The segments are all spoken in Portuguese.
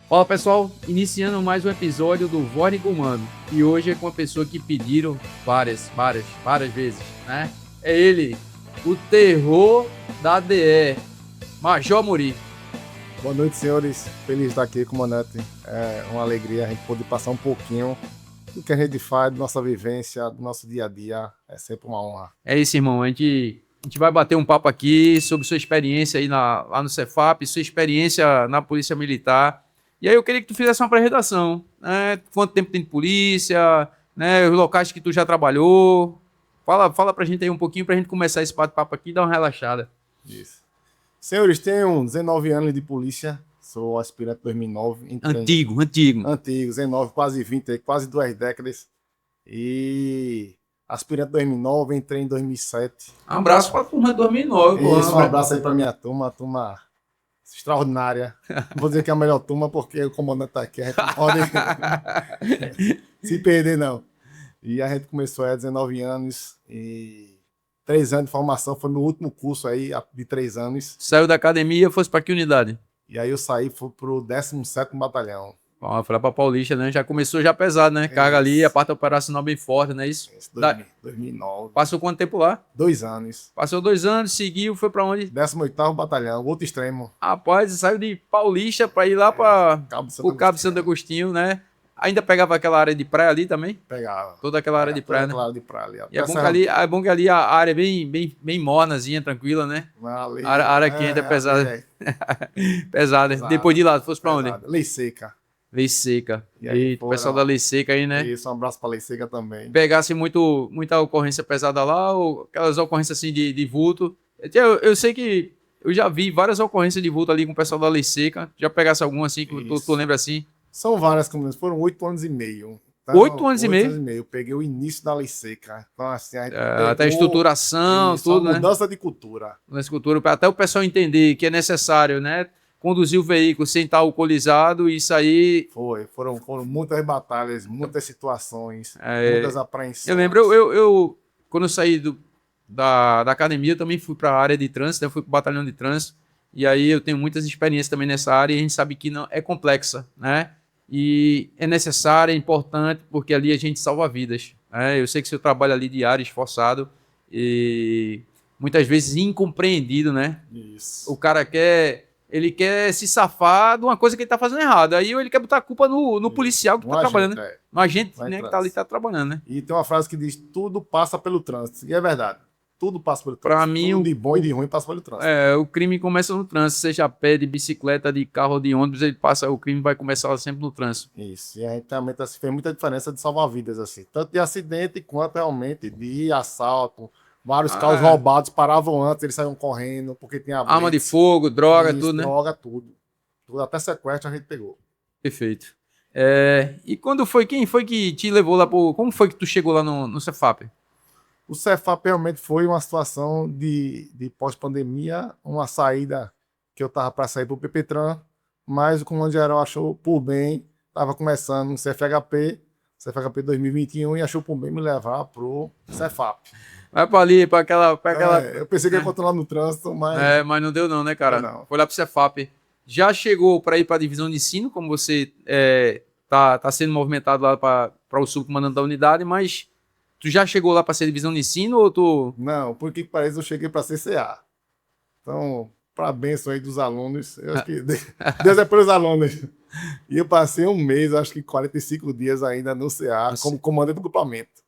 Fala pessoal, iniciando mais um episódio do Vorne Comando. E hoje é com uma pessoa que pediram várias vezes, né? É ele, o terror da DE, Major Muri. Boa noite, senhores. Feliz de estar aqui, comandante. É uma alegria a gente poder passar um pouquinho do que a gente faz, da nossa vivência, do nosso dia a dia. É sempre uma honra. É isso, irmão. A gente vai bater um papo aqui sobre sua experiência aí lá no Cefap, sua experiência na Polícia Militar. E aí eu queria que tu fizesse uma apresentação, né? Quanto tempo tem de polícia, né? Os locais que tu já trabalhou. Fala pra gente aí um pouquinho pra gente começar esse bate-papo aqui e dar uma relaxada. Isso. Senhores, tenho 19 anos de polícia. Sou aspirante 2009. Antigo. Antigo, 19, quase 20, quase 2 décadas. E aspirante 2009, entrei em 2007. Um abraço pra turma de 2009. Isso, um abraço aí pra minha turma extraordinária. Não vou dizer que é a melhor turma, porque o comandante tá aqui, a gente não pode se perder, não. E a gente começou há 19 anos e 3 anos de formação, foi meu último curso aí, de 3 anos. Saiu da academia, fosse pra que unidade? E aí eu saí, fui pro 17º Batalhão. Ó, foi lá pra Paulista, né? Já começou já pesado, né? Carga ali, a parte operacional bem forte, não é isso? Isso, 2009. Passou quanto tempo lá? 2 anos. Passou 2 anos, seguiu, foi pra onde? 18º Batalhão, outro extremo. Rapaz, saiu de Paulista pra ir lá pra o Cabo de Santo Agostinho, né? Ainda pegava aquela área de praia ali também? Pegava. Toda aquela área de praia, né? Aquela área de praia ali. E é bom que ali a área é bem mornazinha, tranquila, né? Ali, A área quente é pesada. Pesada. Pesado. Depois de lá, fosse pra onde? Lei Seca. Lei Seca. E aí, o pessoal da Lei Seca aí, né? Isso, um abraço pra Lei Seca também. Pegasse muita ocorrência pesada lá, ou aquelas ocorrências assim de vulto. Eu sei que eu já vi várias ocorrências de vulto ali com o pessoal da Lei Seca. Já pegasse alguma assim, que tu lembra assim? São várias comunidades, foram 8 anos e meio. Então, 8 anos e meio? 8 anos e meio. Eu peguei o início da Lei Seca. Então, assim, a gente até a estruturação, isso, tudo, a né? mudança de cultura. Nessa cultura, até o pessoal entender que é necessário, né? Conduzir o veículo sem estar alcoolizado e sair. Foram muitas batalhas, muitas situações, muitas apreensões. Eu lembro, eu quando eu saí da academia, eu também fui para a área de trânsito, eu fui para o batalhão de trânsito, e aí eu tenho muitas experiências também nessa área, e a gente sabe que não é complexa, né? E é necessária, é importante, porque ali a gente salva vidas. Né? Eu sei que seu trabalho ali diário, esforçado, e muitas vezes incompreendido, né? Isso. O cara ele quer se safar de uma coisa que ele tá fazendo errado. Aí ele quer botar a culpa no policial que tá trabalhando, né? No agente, né, que tá ali, tá trabalhando, né? E tem uma frase que diz, tudo passa pelo trânsito. E é verdade. Tudo passa pelo trânsito. Pra mim, tudo de bom e de ruim passa pelo trânsito. O crime começa no trânsito. Seja a pé, de bicicleta, de carro ou de ônibus, o crime vai começar sempre no trânsito. Isso. E a gente realmente assim, fez muita diferença de salvar vidas, assim. Tanto de acidente quanto realmente de assalto. Vários carros roubados paravam antes, eles saíam correndo, porque tinha blitz, arma de fogo, droga, tudo, né? Droga, tudo. Até sequestro a gente pegou. Perfeito. E quem foi que te levou lá pro... Como foi que tu chegou lá no Cefap? O Cefap realmente foi uma situação de pós-pandemia, uma saída que eu estava para sair para o PPTran, mas o comando geral achou por bem, estava começando no CFHP 2021 e achou por bem me levar para o Cefap. Vai para ali, para aquela... eu pensei que ia continuar no trânsito, mas... mas não deu não, né, cara? Não. Foi lá pro Cefap. Já chegou para ir para a divisão de ensino, como você tá sendo movimentado lá para o subcomandante da unidade, mas tu já chegou lá para ser divisão de ensino ou tu... Não, por que parece eu cheguei para CCA. Então, para benção aí dos alunos, eu acho que Deus é pelos alunos. E eu passei um mês, acho que 45 dias ainda no CA, como comandante do grupamento.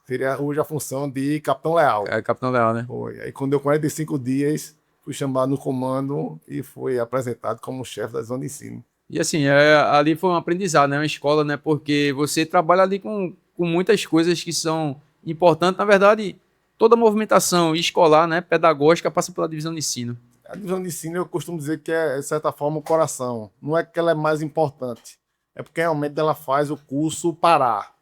Seria hoje a função de capitão leal. Capitão leal, né? Foi. Aí quando deu 45 dias, fui chamado no comando e fui apresentado como chefe da zona de ensino. E assim, ali foi um aprendizado, né? Uma escola, né? Porque você trabalha ali com muitas coisas que são importantes. Na verdade, toda movimentação escolar, né? Pedagógica, passa pela divisão de ensino. A divisão de ensino, eu costumo dizer que é, de certa forma, o coração. Não é que ela é mais importante. É porque realmente ela faz o curso parar.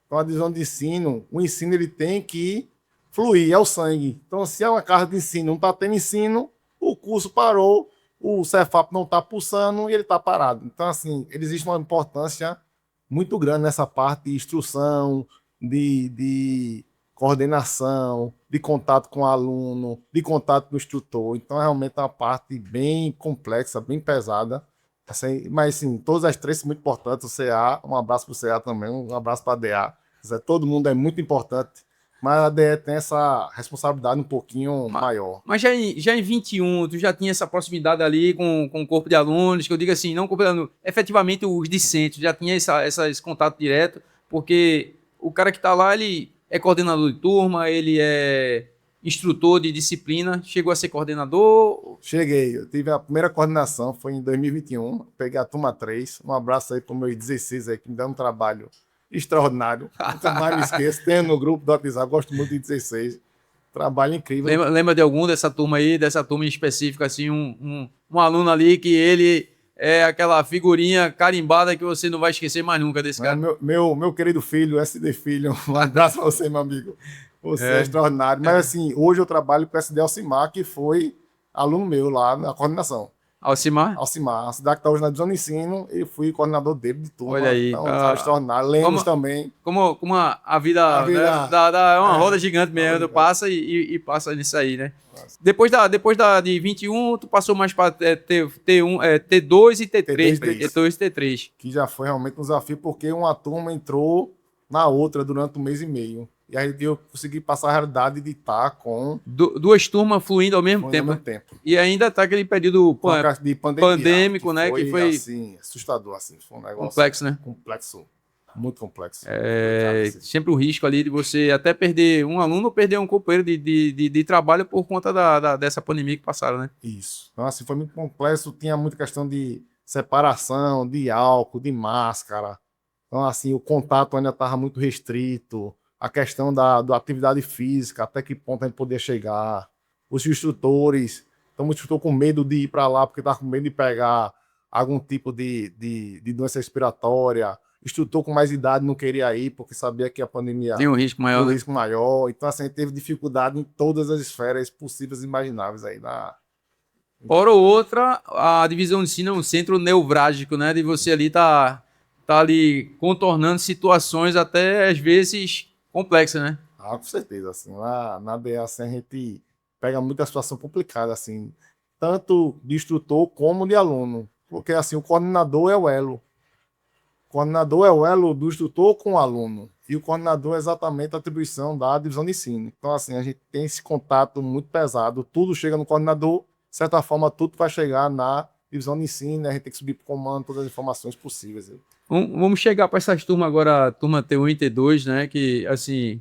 Então, a divisão de ensino, o ensino ele tem que fluir, é o sangue. Então, se é uma casa de ensino, não está tendo ensino, o curso parou, o Cefap não está pulsando e ele está parado. Então, assim, existe uma importância muito grande nessa parte de instrução, de coordenação, de contato com o aluno, de contato com o instrutor. Então, realmente é uma parte bem complexa, bem pesada, Assim, mas, sim, todas as três são muito importantes. O CA, um abraço para o CA também, um abraço para a DA. Todo mundo é muito importante, mas a DE tem essa responsabilidade um pouquinho Ma- maior. Mas já em 21, tu já tinha essa proximidade ali com o corpo de alunos, que eu digo assim, não o corpo de alunos, efetivamente os discentes, já tinha esse contato direto, porque o cara que está lá, ele é coordenador de turma, ele é instrutor de disciplina, chegou a ser coordenador. Cheguei, eu tive a primeira coordenação, foi em 2021, peguei a turma 3. Um abraço aí para os meus 16 aí, que me dão um trabalho extraordinário. Nunca mais me esqueço, tenho no grupo do WhatsApp, gosto muito de 16. Trabalho incrível. Lembra de algum dessa turma aí, dessa turma em específico, assim, um aluno ali que ele é aquela figurinha carimbada que você não vai esquecer mais nunca desse cara? Meu querido filho, SD Filho, um abraço para você, meu amigo. Você é extraordinário. Mas assim, hoje eu trabalho com o SD Alcimar, que foi aluno meu lá na coordenação. Alcimar? Alcimar, a cidade que está hoje na divisão de ensino, e fui coordenador dele de turma. Olha aí. Então, um cara extraordinário. Lemos também. Como a vida, A vida né, é uma roda gigante mesmo, tu passa e passa nisso aí, né? Depois de 21, tu passou mais para T2 e T3. T2 e T3. Que já foi realmente um desafio, porque uma turma entrou na outra durante um mês e meio. E aí eu consegui passar a realidade de estar com duas turmas fluindo ao mesmo tempo. E ainda tá aquele período de pandêmico, né? Que foi assim, assustador, assim. Foi um negócio complexo, né? Complexo. Muito complexo. Sempre o risco ali de você até perder um aluno ou perder um companheiro de trabalho por conta dessa pandemia que passaram, né? Isso. Então, assim, foi muito complexo. Tinha muita questão de separação, de álcool, de máscara. Então, assim, o contato ainda estava muito restrito. A questão da atividade física, até que ponto a gente podia chegar. Os instrutores, então, o instrutor com medo de ir para lá, porque estava com medo de pegar algum tipo de doença respiratória. Instrutor com mais idade não queria ir, porque sabia que a pandemia tem um risco maior. Tem um risco maior. Então, assim, a gente teve dificuldade em todas as esferas possíveis e imagináveis aí na. Hora ou outra, a divisão de ensino é um centro nevrálgico, né? De você ali tá ali contornando situações até às vezes complexas, né? Ah, com certeza. Assim, lá na DA, assim, a gente pega muita situação complicada, assim, tanto de instrutor como de aluno. Porque, assim, o coordenador é o elo. O coordenador é o elo do instrutor com o aluno. E o coordenador é exatamente a atribuição da divisão de ensino. Então, assim, a gente tem esse contato muito pesado. Tudo chega no coordenador, de certa forma, tudo vai chegar na divisão de ensino. A gente tem que subir para o comando todas as informações possíveis. Vamos chegar para essas turmas agora, turma T1 e T2, né? Que, assim,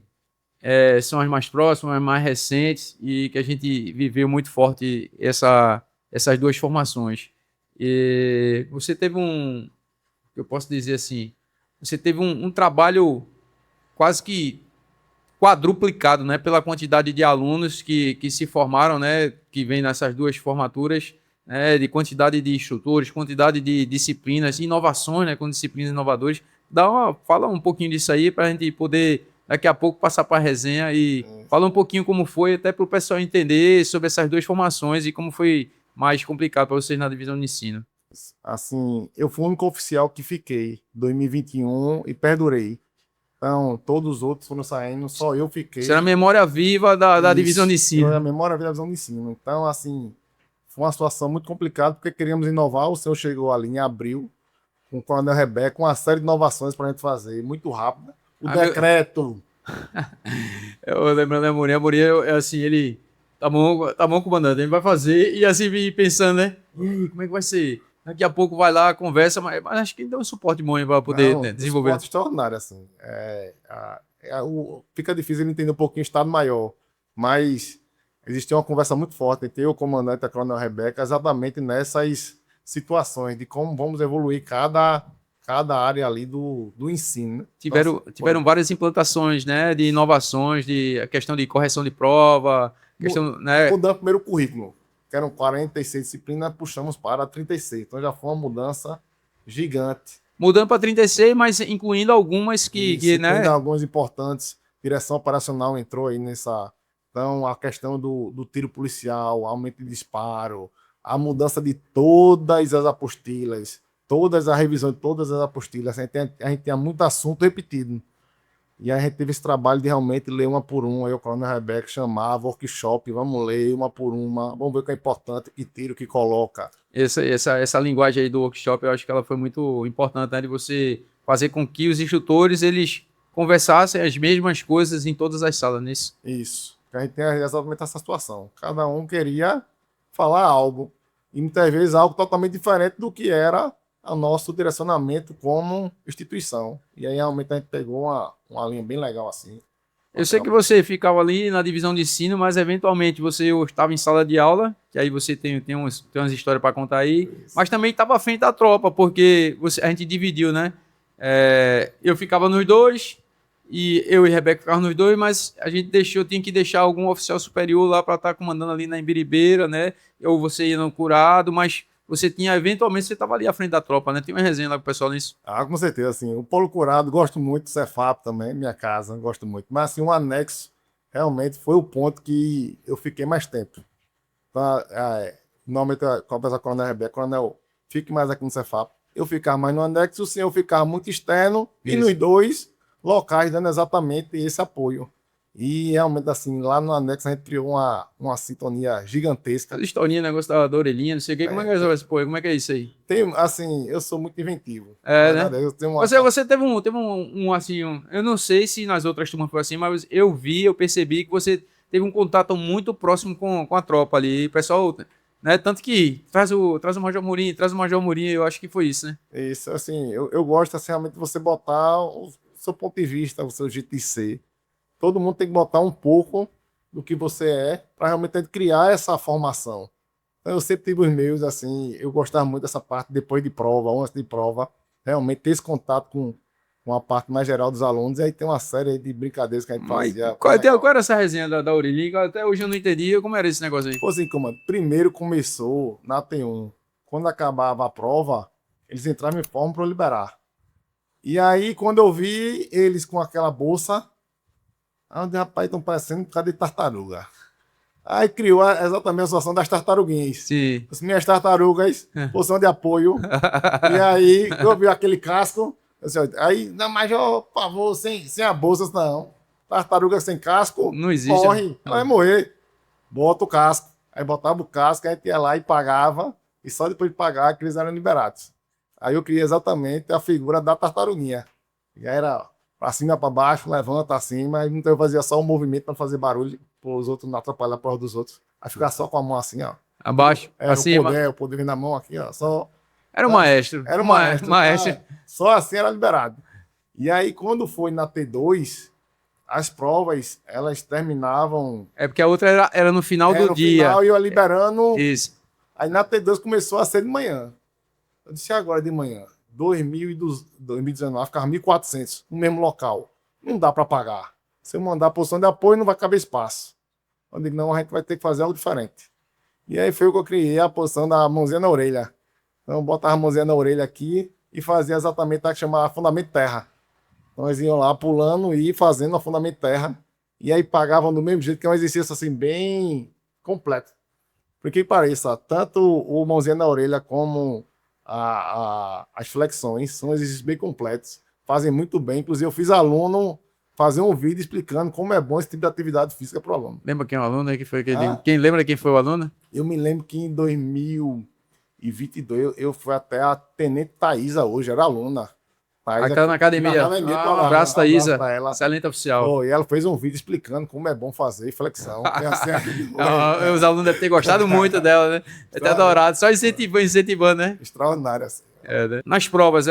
são as mais próximas, as mais recentes e que a gente viveu muito forte essas duas formações. E você teve eu posso dizer assim, você teve um trabalho quase que quadruplicado, né, pela quantidade de alunos que se formaram, né, que vem nessas duas formaturas, né, de quantidade de instrutores, quantidade de disciplinas, inovações, né, com disciplinas inovadoras. Fala um pouquinho disso aí para a gente poder daqui a pouco passar para a resenha e fala um pouquinho como foi, até para o pessoal entender sobre essas duas formações e como foi mais complicado para vocês na divisão de ensino. Assim, eu fui o único oficial que fiquei 2021 e perdurei. Então, todos os outros foram saindo, só eu fiquei. Isso era a memória viva da divisão de ensino. Era a memória viva da divisão de ensino. Então, assim, foi uma situação muito complicada, porque queríamos inovar. O senhor chegou ali em abril, com o Coronel Rebeca, com uma série de inovações para a gente fazer, muito rápida. O decreto. Eu lembrando da Amorim, assim, ele... Tá bom, comandante, a gente vai fazer. E assim, vim pensando, né? Como é que vai ser? Daqui a pouco vai lá, conversa, mas acho que deu um suporte bom para poder desenvolver. Um suporte extraordinário, assim. Fica difícil ele entender um pouquinho o Estado Maior, mas existia uma conversa muito forte entre eu, o comandante e a Coronel Rebeca, exatamente nessas situações de como vamos evoluir cada área ali do ensino. Tiveram várias implantações, né, de inovações, a questão de correção de prova, né? Mudando o primeiro currículo, que eram 46 disciplinas, puxamos para 36. Então já foi uma mudança gigante. Mudando para 36, mas incluindo algumas incluindo algumas importantes. Direção operacional entrou aí nessa. Então, a questão do tiro policial, aumento de disparo, a mudança de todas as apostilas, a revisão de todas as apostilas. A gente tinha muito assunto repetido. E a gente teve esse trabalho de realmente ler uma por uma. Aí o Coronel Rebeca chamava, workshop, vamos ler uma por uma, vamos ver o que é importante, que tiro, que coloca. Essa linguagem aí do workshop, eu acho que ela foi muito importante, né? De você fazer com que os instrutores, eles conversassem as mesmas coisas em todas as salas, nisso. Isso. A gente tem exatamente essa situação. Cada um queria falar algo. E muitas vezes algo totalmente diferente do que era o nosso direcionamento como instituição. E aí realmente a gente pegou uma linha bem legal assim. Eu sei que você ficava ali na divisão de ensino, mas eventualmente você estava em sala de aula, que aí você tem umas histórias para contar aí, mas também estava à frente da tropa, porque a gente dividiu, né? Eu ficava nos dois, e eu e Rebeca ficavam nos dois, mas a gente tinha que deixar algum oficial superior lá para estar comandando ali na Embiribeira, né? Ou você ia no curado, mas eventualmente você estava ali à frente da tropa, né? Tem uma resenha lá com o pessoal nisso. Ah, com certeza, assim. O Polo Curado, gosto muito do Cefap também, minha casa, gosto muito. Mas, assim, o anexo realmente foi o ponto que eu fiquei mais tempo. Então, normalmente, com a pessoa Coronel Rebeca, Coronel, fique mais aqui no Cefap. Eu ficava mais no anexo, o senhor ficava muito externo, e nos dois locais dando exatamente esse apoio. E realmente, assim, lá no anexo a gente criou uma sintonia gigantesca. A historinha, negócio da orelhinha, não sei o que, como é que é esse apoio? Como é que é isso aí? Tem, assim, eu sou muito inventivo. Né? Eu tenho Você teve eu não sei se nas outras turmas foi assim, mas eu percebi que você teve um contato muito próximo com a tropa ali, o pessoal, né? Tanto que traz o Major Murim, eu acho que foi isso, né? Isso, assim, eu gosto assim, realmente de você botar o seu ponto de vista, o seu jeito de ser. Todo mundo tem que botar um pouco do que você é para realmente criar essa formação. Então, eu sempre tive os meus, assim, eu gostava muito dessa parte depois de prova, antes de prova, realmente ter esse contato com a parte mais geral dos alunos, e aí tem uma série de brincadeiras que a gente fazia. Qual era essa resenha da orelhinha? Até hoje eu não entendi como era esse negócio aí. Pô, assim, como primeiro começou na T1, quando acabava a prova, eles entravam em forma para liberar. E aí, quando eu vi eles com aquela bolsa, onde, rapaz, estão parecendo um bocado de tartaruga. Aí criou exatamente a situação das tartaruguinhas. Sim. As minhas tartarugas, posição de apoio. E aí, eu vi aquele casco. Aí, não, Major, por favor, sem a bolsa, não. Tartaruga sem casco, não existe, morre, vai morrer. Bota o casco. Aí botava o casco, aí a gente ia lá e pagava. E só depois de pagar que eles eram liberados. Aí eu criei exatamente a figura da tartaruguinha. E aí era pra cima, pra baixo, levanta assim, mas então eu fazia só um movimento pra fazer barulho, para os outros não atrapalhar a prova dos outros. Aí ficava só com a mão assim, ó. Abaixo, acima. O poder vindo na mão aqui, ó. Só, era o maestro. Era o maestro. Só assim era liberado. E aí, quando foi na T2, as provas, elas terminavam... É porque a outra era no final do dia. No final, ia liberando... Isso. Aí na T2 começou a ser de manhã. Eu disse, agora de manhã? 2019, ficava 1.400 no mesmo local. Não dá para pagar. Se eu mandar a posição de apoio, não vai caber espaço. Eu digo, não, a gente vai ter que fazer algo diferente. E aí foi o que eu criei, a posição da mãozinha na orelha. Então eu botava a mãozinha na orelha aqui e fazia exatamente a que chamava fundamento terra. Então eles iam lá pulando e fazendo a fundamento terra. E aí pagavam do mesmo jeito, que é um exercício assim bem completo. Por que pareça, tanto o mãozinha na orelha como as flexões são exercícios bem completos, fazem muito bem. Inclusive, eu fiz aluno fazer um vídeo explicando como é bom esse tipo de atividade física para o aluno. Lembra quem é o aluno aí que foi? Quem lembra quem foi o aluno? Eu me lembro que em 2022 eu fui até a Tenente Thaisa hoje, era aluna. Aquela na academia. Um abraço, Thaisa. Excelente oficial. E ela fez um vídeo explicando como é bom fazer flexão. Os alunos devem ter gostado muito dela, né? Deve ter adorado. Só incentivando, né? Extraordinário. Assim. Né? Nas provas,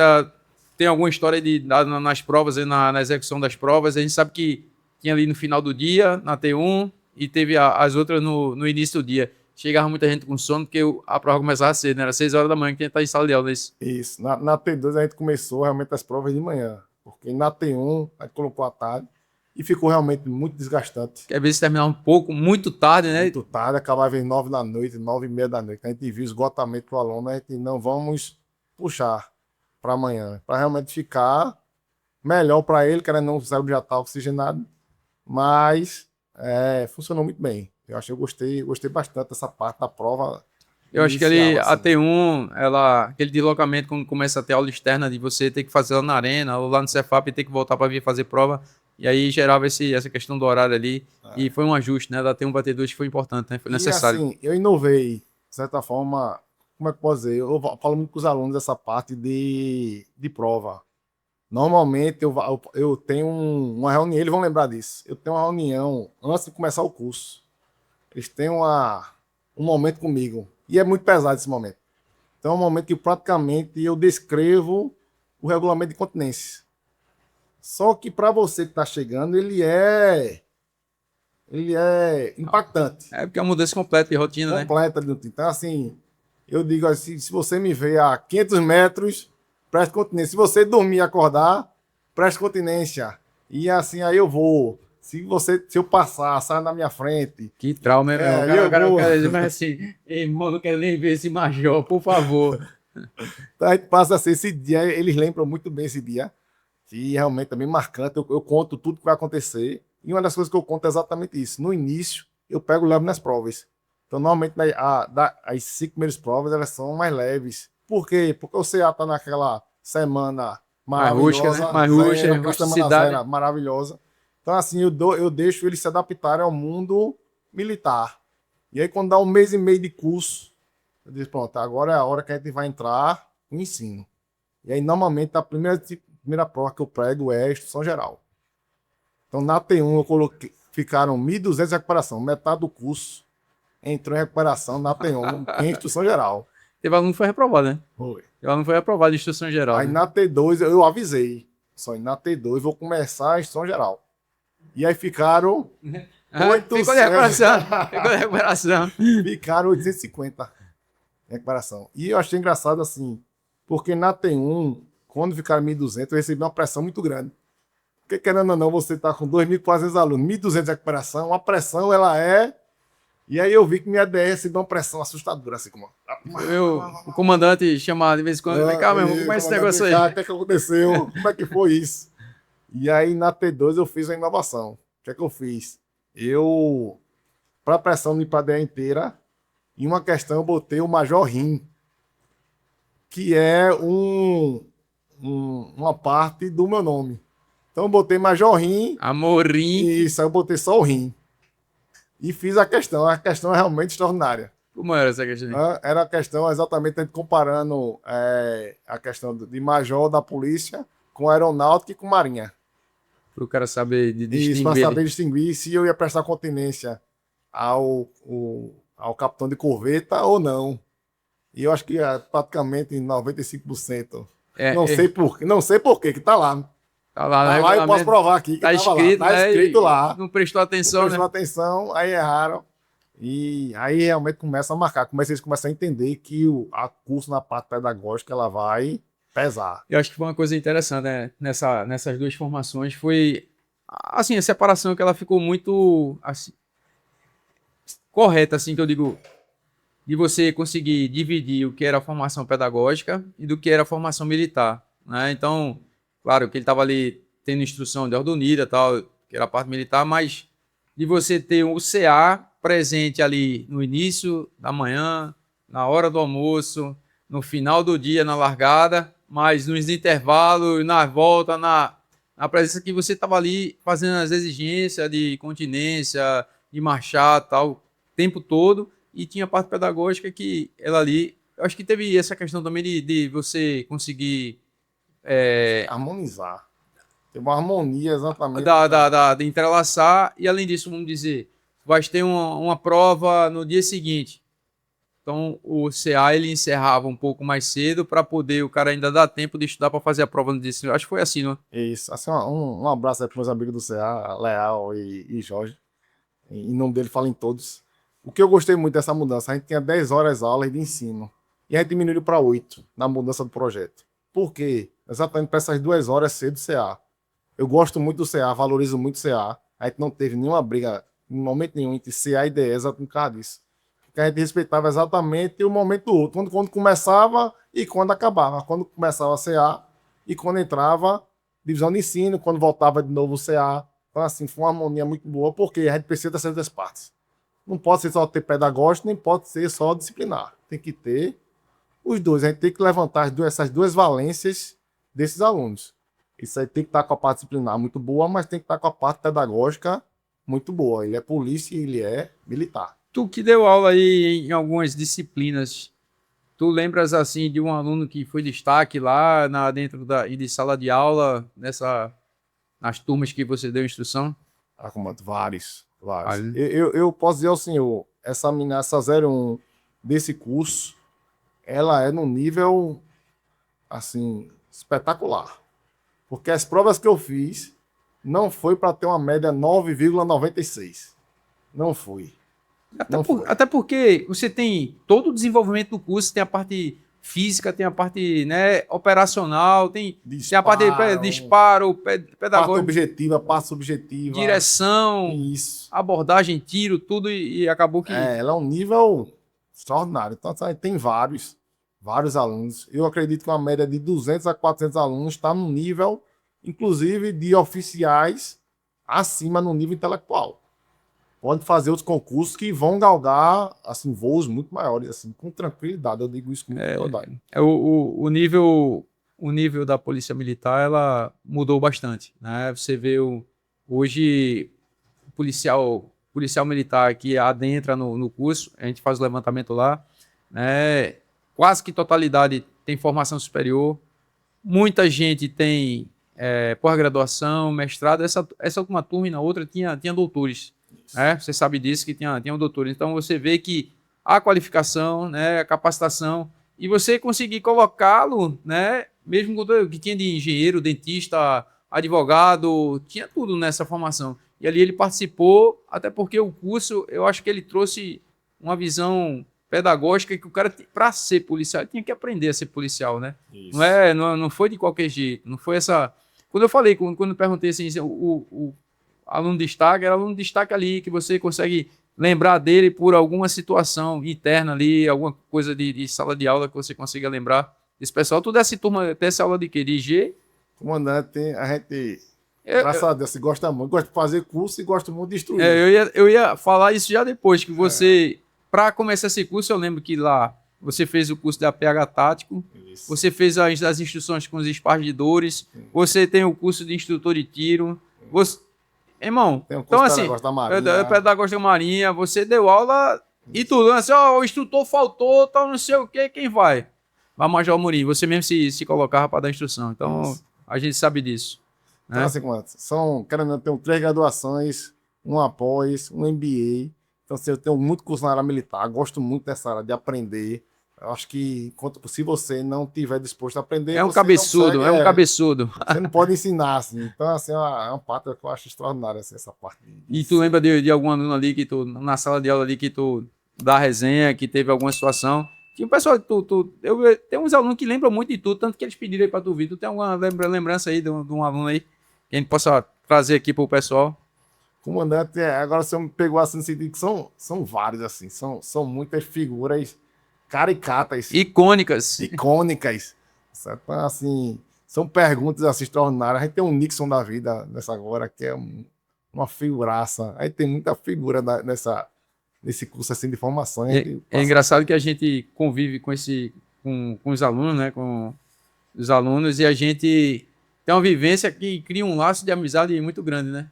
tem alguma história nas provas, na execução das provas? A gente sabe que tinha ali no final do dia, na T1, e teve as outras no início do dia. Chegava muita gente com sono, porque a prova começava cedo, né? Era 6 horas da manhã que a gente tá em sala de aula. Isso. Na T2 a gente começou realmente as provas de manhã, porque na T1 a gente colocou à tarde e ficou realmente muito desgastante. Às vezes terminava muito tarde, né? Muito tarde, acabava às 9 da noite, 9h30 da noite. A gente viu esgotamento pro aluno, a gente não vamos puxar para amanhã, para realmente ficar melhor para ele, querendo não, o cérebro já tá oxigenado, mas funcionou muito bem. Eu acho que eu gostei bastante dessa parte da prova. Eu acho que ali a T1, aquele deslocamento, quando começa a ter aula externa, de você ter que fazer lá na arena, ou lá no Cefap e ter que voltar para vir fazer prova, e aí gerava essa questão do horário ali, e foi um ajuste, né, da T1 para T2 que foi importante, né, foi necessário. E assim, eu inovei, de certa forma, como é que eu posso dizer? Eu falo muito com os alunos essa parte de prova. Normalmente eu tenho uma reunião, eles vão lembrar disso. Eu tenho uma reunião antes de começar o curso. Eles têm um momento comigo. E é muito pesado esse momento. Então é um momento que praticamente eu descrevo o regulamento de continência. Só que para você que está chegando, ele é impactante. É porque é uma mudança completa de rotina, né? Completa. Então, assim, eu digo assim, se você me vê a 500 metros, preste continência. Se você dormir e acordar, preste continência. E assim, aí eu vou. Se eu passar, sai na minha frente. Que trauma, meu irmão. eu vou. O cara diz, mas assim, irmão, não quero nem ver esse major, por favor. Então, a gente passa assim, esse dia, eles lembram muito bem esse dia. E realmente é bem marcante. Eu conto tudo que vai acontecer. E uma das coisas que eu conto é exatamente isso. No início, eu pego e levo nas provas. Então, normalmente, as 5 primeiras provas, elas são mais leves. Por quê? Porque o CA está naquela semana maravilhosa. Mais rústica, aquela semana rusticidade. zero maravilhosa. Então, assim, eu deixo eles se adaptarem ao mundo militar. E aí, quando dá um mês e meio de curso, eu digo, pronto, agora é a hora que a gente vai entrar no ensino. E aí, normalmente, a primeira prova que eu prego é a instrução geral. Então, na T1, eu coloquei, ficaram 1.200 de recuperação. Metade do curso entrou em recuperação na T1, em instrução geral. Teve aluno que foi reprovado, né? Foi. Teve aluno que foi reprovado em instrução geral. Aí, né? na T2, eu avisei. Só na T2, vou começar a instrução geral. E aí, ficaram... Ficou de recuperação. Ficou de recuperação. Ficaram 850 em recuperação. E eu achei engraçado assim, porque na T1, quando ficaram 1.200, eu recebi uma pressão muito grande. Porque, querendo ou não, você está com 2.400 alunos, 1.200 de recuperação, a pressão ela é... E aí eu vi que minha DS deu uma pressão assustadora, assim como... O comandante chamava de vez em quando, vem cá, meu irmão, como é esse negócio aí? O que é que aconteceu? Como é que foi isso? E aí na T2 eu fiz a inovação. O que é que eu fiz? Para a pressão de plateia inteira, em uma questão eu botei o Major Rim, que é uma parte do meu nome. Então eu botei Major Rim. Amorim. Isso, aí eu botei só o Rim. E fiz a questão. A questão é realmente extraordinária. Como era essa questão? Era a questão exatamente a gente comparando a questão de major da polícia com aeronáutica e com marinha. Para o cara saber distinguir. Isso, para saber distinguir se eu ia prestar continência ao capitão de corveta ou não. E eu acho que praticamente 95%. Não sei por quê, que tá lá. Tá lá, Tá lá e eu posso provar aqui. Que tá escrito, lá. Tá escrito lá. Não prestou atenção, não prestou atenção, aí erraram. E aí realmente começa a marcar. Eles começam a entender que a curso na parte pedagógica ela vai pesar. Eu acho que foi uma coisa interessante, né? Nessas duas formações foi assim, a separação que ela ficou muito assim, correta, assim, que eu digo, de você conseguir dividir o que era a formação pedagógica e do que era a formação militar, né? Então, claro que ele estava ali tendo instrução de ordem unida, tal, que era a parte militar, mas de você ter o CA presente ali no início da manhã, na hora do almoço, no final do dia, na largada, mas nos intervalos, na volta, na presença que você estava ali fazendo as exigências de continência, de marchar, tal, o tempo todo, e tinha a parte pedagógica que ela ali, eu acho que teve essa questão também de você conseguir harmonizar. Tem uma harmonia exatamente. De entrelaçar, e além disso, vamos dizer, vai ter uma prova no dia seguinte. Então, o CA ele encerrava um pouco mais cedo para poder o cara ainda dar tempo de estudar para fazer a prova no dia seguinte. Acho que foi assim, não? Isso. Assim, um abraço aí para meus amigos do CA, Leal e Jorge. Em nome dele, falo em todos. O que eu gostei muito dessa mudança, a gente tinha 10 horas aulas de ensino. E a gente diminuiu para 8 na mudança do projeto. Por quê? Exatamente para essas 2 horas ser do CA. Eu gosto muito do CA, valorizo muito o CA. A gente não teve nenhuma briga, em momento nenhum, entre CA e DE, exatamente por causa disso. Porque a gente respeitava exatamente o momento do outro. Quando começava e quando acabava. Quando começava a CA e quando entrava divisão de ensino, quando voltava de novo o CA. Então, assim, foi uma harmonia muito boa, porque a gente precisa dessas duas partes. Não pode ser só ter pedagógico, nem pode ser só disciplinar. Tem que ter os dois. A gente tem que levantar essas duas valências desses alunos. Isso aí tem que estar com a parte disciplinar muito boa, mas tem que estar com a parte pedagógica muito boa. Ele é polícia e ele é militar. Tu que deu aula aí em algumas disciplinas, Tu lembras, assim, de um aluno que foi destaque lá dentro de sala de aula, nas turmas que você deu instrução? Comando, vários, vários. Ali. Eu posso dizer ao senhor, essa menina, essa 01 desse curso, ela é num nível, assim, espetacular. Porque as provas que eu fiz não foi para ter uma média 9,96. Não foi. Não foi. Até porque você tem todo o desenvolvimento do curso, tem a parte física, tem a parte, né, operacional, tem a parte de disparo, Parte pedagógico, objetiva, parte subjetiva. direção, Isso. abordagem, tiro, tudo, e acabou que... Ela é um nível extraordinário. Então, tem vários alunos. Eu acredito que uma média de 200 a 400 alunos está num nível, inclusive, de oficiais acima no nível intelectual. Pode fazer outros concursos que vão galgar, assim, voos muito maiores, assim, com tranquilidade. Eu digo isso com tranquilidade. O nível da Polícia Militar, ela mudou bastante, né? Você vê hoje o policial militar que adentra no curso, a gente faz o levantamento lá, né? Quase que totalidade tem formação superior, muita gente tem pós-graduação, mestrado, essa última turma e na outra tinha doutores. Você sabe disso, que tinha um doutor. Então você vê que a qualificação, né, a capacitação, e você conseguir colocá-lo, né, mesmo com o que tinha de engenheiro, dentista, advogado, tinha tudo nessa formação. E ali ele participou, até porque o curso, eu acho que ele trouxe uma visão pedagógica que o cara, para ser policial, ele tinha que aprender a ser policial, né? Isso. Não foi de qualquer jeito, não foi essa... Quando eu falei, quando eu perguntei assim, o aluno de destaque, era aluno de destaque ali, que você consegue lembrar dele por alguma situação interna ali, alguma coisa de sala de aula que você consiga lembrar. Esse pessoal, tudo essa turma, tem essa aula de quê? De IG? Comandante, a gente, graças a Deus, você gosta muito, gosta de fazer curso e gosta muito de instruir. Eu ia falar isso já depois, que você, para começar esse curso, eu lembro que lá você fez o curso de APH tático, isso. Você fez as instruções com os espargidores, você tem o curso de instrutor de tiro, você... Irmão, então assim, pedagógica da Marinha, você deu aula e tudo, assim, o instrutor faltou, tal, não sei o que, quem vai? Vai Major Amorim, você mesmo se colocava para dar instrução, então isso. A gente sabe disso. Né? Então, assim, eu tenho 3 graduações, um após, um MBA, então assim, eu tenho muito curso na área militar, gosto muito dessa área de aprender. Eu acho que se você não tiver disposto a aprender... É um cabeçudo, cabeçudo. Você não pode ensinar, assim. Então, assim, é uma parte que eu acho extraordinária, assim, essa parte. E tu lembra de algum aluno ali que tu, na sala de aula ali, que tu dá resenha, que teve alguma situação? Tinha um pessoal, tem uns alunos que lembram muito de tu, tanto que eles pediram aí pra tu vir. Tu tem alguma lembrança aí de um aluno aí que a gente possa trazer aqui pro pessoal? Comandante, agora você me pegou assim no sentido que são vários, assim, são muitas figuras caricatas. Icônicas. Então, assim, são perguntas assim, extraordinárias. A gente tem um Nixon da vida nessa agora, que é uma figuraça. Aí tem muita figura nesse curso assim, de formação. É engraçado que a gente convive com os alunos, né? Com os alunos, e a gente tem uma vivência que cria um laço de amizade muito grande, né?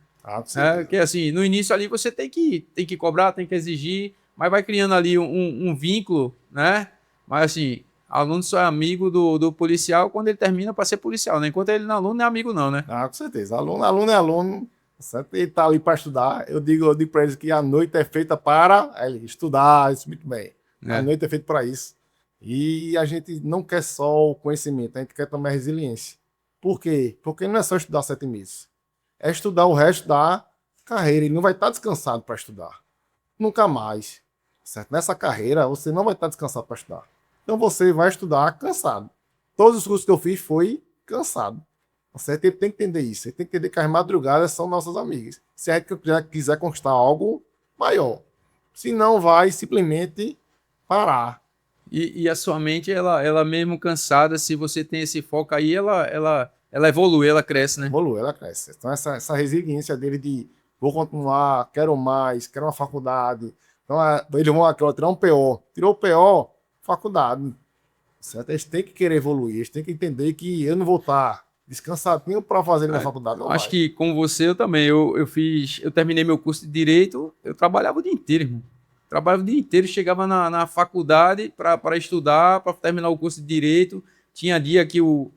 Porque assim, no início ali você tem que cobrar, tem que exigir, mas vai criando ali um vínculo, né? Mas assim, aluno só é amigo do policial quando ele termina para ser policial, né? Enquanto ele não é aluno, não é amigo não, né? Com certeza. Aluno é aluno, certo? Ele tá ali para estudar. Eu digo para eles que a noite é feita para estudar, isso muito bem. A noite é feita para isso. E a gente não quer só o conhecimento, a gente quer também a resiliência. Por quê? Porque não é só estudar 7 meses. É estudar o resto da carreira. Ele não vai estar descansado para estudar. Nunca mais. Certo? Nessa carreira, você não vai estar descansado para estudar. Então você vai estudar cansado. Todos os cursos que eu fiz foi cansado. Você tem que entender isso. Você tem que entender que as madrugadas são nossas amigas. Se a gente quiser conquistar algo maior. Se não, vai simplesmente parar. E a sua mente, ela mesmo cansada, se você tem esse foco aí, ela evolui, ela cresce, né? Evolui, ela cresce. Então essa resiliência dele de vou continuar, quero mais, quero uma faculdade. Então eles vão aqui, tirar um PO. Tirou o PO, faculdade. Certo? Eles têm que querer evoluir, eles têm que entender que eu não vou estar descansadinho para fazer na faculdade. Acho que com você eu também. Eu terminei meu curso de Direito, eu trabalhava o dia inteiro, irmão. Trabalhava o dia inteiro, chegava na faculdade para estudar, para terminar o curso de Direito. Tinha dia que eu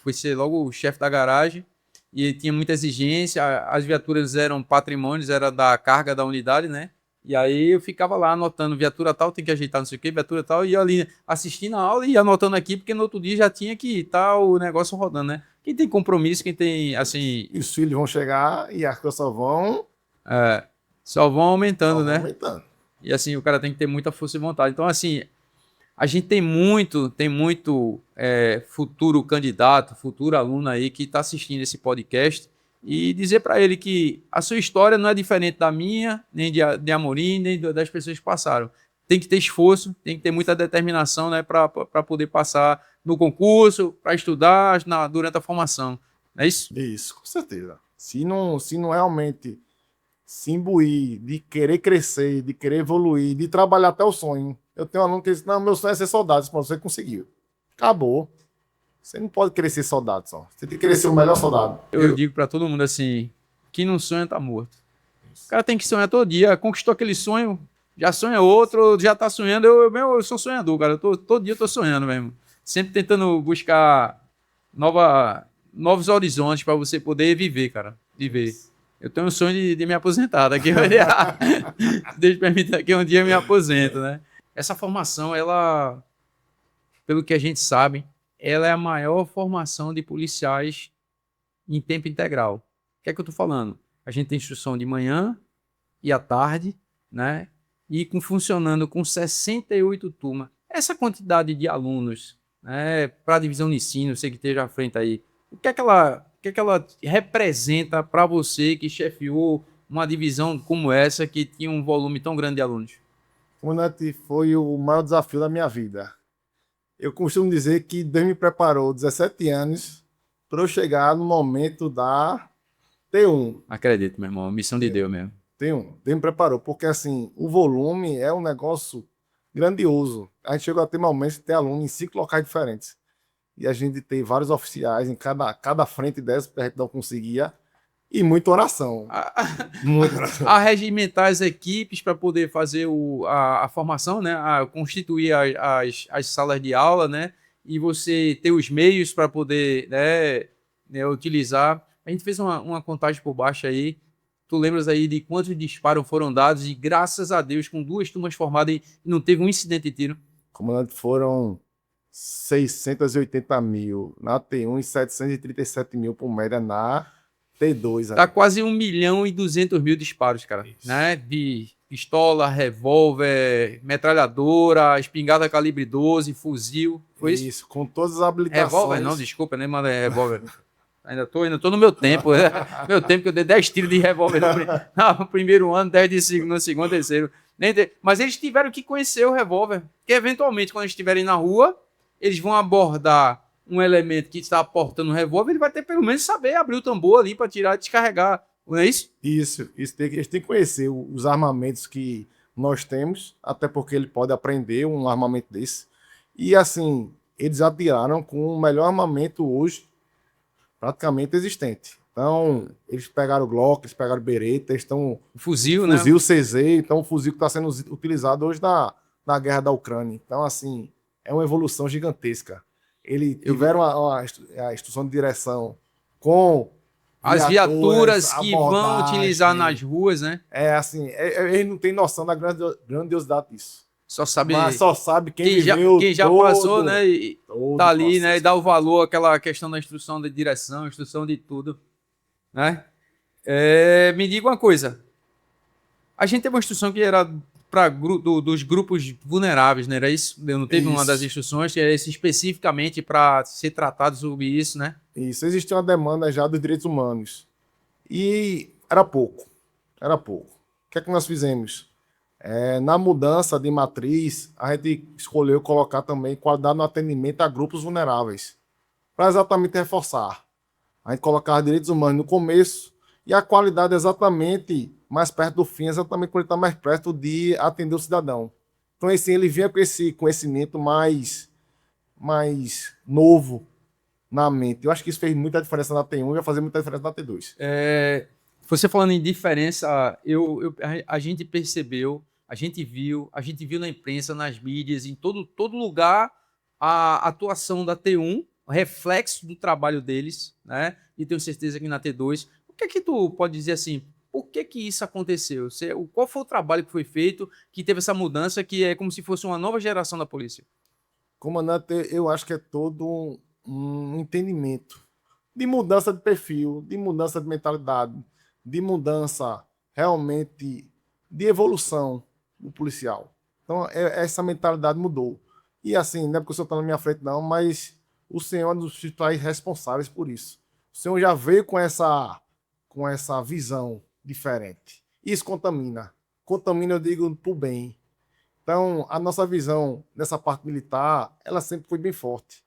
fui ser logo o chefe da garagem, e tinha muita exigência, as viaturas eram patrimônios, era da carga da unidade, né? E aí eu ficava lá anotando, viatura tal, tem que ajeitar não sei o que, viatura tal, e eu ali assistindo a aula e anotando aqui, porque no outro dia já tinha que estar o negócio rodando, né? Quem tem compromisso, quem tem, assim... E os filhos vão chegar e as coisas só vão aumentando, só vão né? aumentando. E assim, o cara tem que ter muita força de vontade. Então, assim, a gente tem muito futuro candidato, futuro aluno aí que está assistindo esse podcast e dizer para ele que a sua história não é diferente da minha, nem de Amorim, nem das pessoas que passaram. Tem que ter esforço, tem que ter muita determinação, né, para poder passar no concurso, para estudar durante a formação. Não é isso? Isso, com certeza. Se não realmente se imbuir de querer crescer, de querer evoluir, de trabalhar até o sonho. Eu tenho um aluno que diz, não, meu sonho é ser soldado. Você conseguiu. Acabou. Você não pode querer ser soldado só. Você tem que querer ser o melhor soldado. Eu digo para todo mundo assim, quem não sonha tá morto. O cara tem que sonhar todo dia. Conquistou aquele sonho, já sonha outro, já tá sonhando. Eu sou sonhador, cara. Todo dia eu tô sonhando mesmo. Sempre tentando buscar novos horizontes para você poder viver, cara. Viver. Eu tenho um sonho de me aposentar daqui a Deus permita que um dia eu me aposento, né? Essa formação, ela, pelo que a gente sabe, ela é a maior formação de policiais em tempo integral. O que é que eu tô falando? A gente tem instrução de manhã e à tarde, né? E funcionando com 68 turmas. Essa quantidade de alunos, né, para a divisão de ensino, você que esteja à frente aí, o que é que ela representa para você que chefiou uma divisão como essa, que tinha um volume tão grande de alunos? Comandante, foi o maior desafio da minha vida. Eu costumo dizer que Deus me preparou 17 anos para eu chegar no momento da T1. Acredito, meu irmão, missão de Deus mesmo. Deus me preparou, porque assim, o volume é um negócio grandioso. A gente chegou a ter momentos de ter aluno em 5 locais diferentes. E a gente tem vários oficiais em cada frente dessa, porque a gente não conseguia. E muita oração. Muita oração. Arregimentar as equipes para poder fazer a formação, né? Constituir as salas de aula, né? E você ter os meios para poder, né, utilizar. A gente fez uma contagem por baixo aí. Tu lembras aí de quantos disparos foram dados e graças a Deus, com 2 turmas formadas e não teve um incidente de tiro? Comandante, foram 680 mil na T1 e 737 mil por média na T2. Tá quase 1.200.000 disparos, cara. Né? De pistola, revólver, metralhadora, espingarda calibre 12, fuzil. Foi isso? Isso, com todas as habilitações. Revólver, não, desculpa, nem manda revólver. Ainda tô no meu tempo. Meu tempo que eu dei 10 tiros de revólver no primeiro ano, 10 de segundo, no segundo, terceiro. Mas eles tiveram que conhecer o revólver. Porque eventualmente, quando eles estiverem na rua, eles vão abordar um elemento que está portando um revólver, ele vai ter pelo menos saber abrir o tambor ali para tirar e descarregar. Não é isso? Isso. Eles têm que conhecer os armamentos que nós temos, até porque ele pode aprender um armamento desse. E assim, eles atiraram com o melhor armamento hoje praticamente existente. Então, eles pegaram o Glock, eles pegaram o Beretta, eles estão... Fuzil, né? Fuzil né? CZ, então o fuzil que está sendo utilizado hoje na guerra da Ucrânia. Então, assim, é uma evolução gigantesca. Eles tiveram a instrução de direção com as viaturas que vão utilizar nas ruas, né? É assim, eles não têm noção da grandiosidade disso. Mas só sabe quem viveu quem já passou, né? E tá ali, processo, né? E dá o valor àquela questão da instrução de direção, instrução de tudo, né? Me diga uma coisa. A gente teve uma instrução que era para dos grupos vulneráveis, né? Era isso? Não teve uma das instruções que era especificamente para ser tratado sobre isso, né? Isso. Existia uma demanda já dos direitos humanos. E era pouco. Era pouco. O que é que nós fizemos? Na mudança de matriz, a gente escolheu colocar também qualidade no atendimento a grupos vulneráveis, para exatamente reforçar. A gente colocava direitos humanos no começo e a qualidade exatamente mais perto do fim, exatamente quando ele está mais perto de atender o cidadão. Então, assim, ele vinha com esse conhecimento mais novo na mente. Eu acho que isso fez muita diferença na T1 e vai fazer muita diferença na T2. Você falando em diferença, a gente percebeu, a gente viu na imprensa, nas mídias, em todo lugar, a atuação da T1, o reflexo do trabalho deles, né? E tenho certeza que na T2. O que é que tu pode dizer assim? Por que que isso aconteceu? Qual foi o trabalho que foi feito que teve essa mudança que é como se fosse uma nova geração da polícia? Comandante, eu acho que é todo um entendimento de mudança de perfil, de mudança de mentalidade, de mudança realmente de evolução do policial. Então, essa mentalidade mudou. E assim, não é porque o senhor está na minha frente, não, mas o senhor é um dos principais responsáveis por isso. O senhor já veio com essa visão diferente. Isso contamina. Contamina, eu digo, para o bem. Então, a nossa visão nessa parte militar, ela sempre foi bem forte.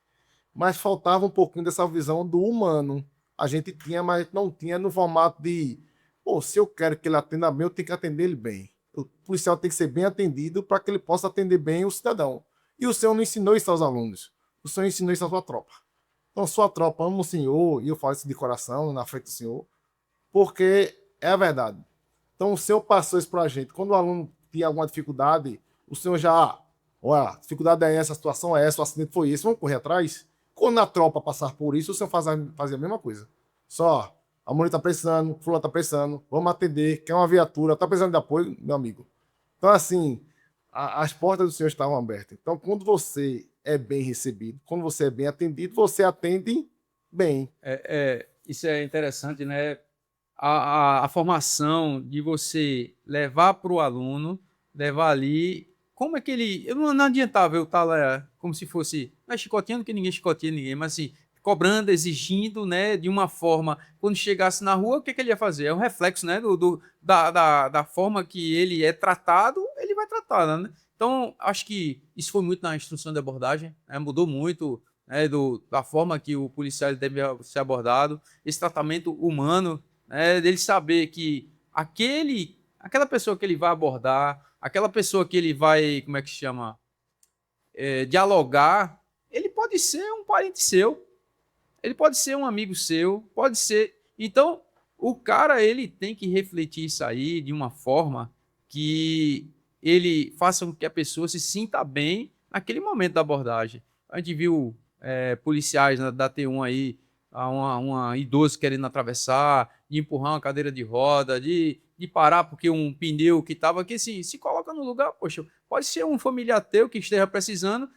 Mas faltava um pouquinho dessa visão do humano. A gente tinha, mas não tinha no formato de, pô, se eu quero que ele atenda bem, eu tenho que atender ele bem. O policial tem que ser bem atendido para que ele possa atender bem o cidadão. E o senhor não ensinou isso aos alunos. O senhor ensinou isso à sua tropa. Então, sua tropa ama o senhor, e eu falo isso de coração, na frente do senhor, porque é a verdade. Então, o senhor passou isso para a gente. Quando o aluno tinha alguma dificuldade, o senhor já, olha, a dificuldade é essa, a situação é essa, o acidente foi esse, vamos correr atrás? Quando a tropa passar por isso, o senhor fazia a mesma coisa. Só, a mulher está precisando, fulano está precisando, vamos atender, quer uma viatura, está precisando de apoio, meu amigo. Então, assim, as portas do senhor estavam abertas. Então, quando você é bem recebido, quando você é bem atendido, você atende bem. Isso é interessante, né? A formação de você levar para o aluno, levar ali. Como é que ele. Eu não adiantava eu estar lá como se fosse. Não é chicoteando, que ninguém chicoteia ninguém, mas assim, cobrando, exigindo, né, de uma forma. Quando chegasse na rua, o que, que ele ia fazer? É um reflexo, né, da forma que ele é tratado, ele vai tratar, né? Então, acho que isso foi muito na instrução de abordagem, né, mudou muito, né, da forma que o policial deve ser abordado, esse tratamento humano, né, dele saber que aquela pessoa que ele vai abordar, aquela pessoa que ele vai, como é que chama, dialogar, ele pode ser um parente seu, ele pode ser um amigo seu, pode ser. Então, o cara ele tem que refletir isso aí de uma forma que ele faça com que a pessoa se sinta bem naquele momento da abordagem. A gente viu policiais da T1 aí, uma idosa querendo atravessar, de empurrar uma cadeira de roda, de parar porque um pneu que estava aqui, assim, se coloca no lugar, poxa, pode ser um familiar teu que esteja precisando,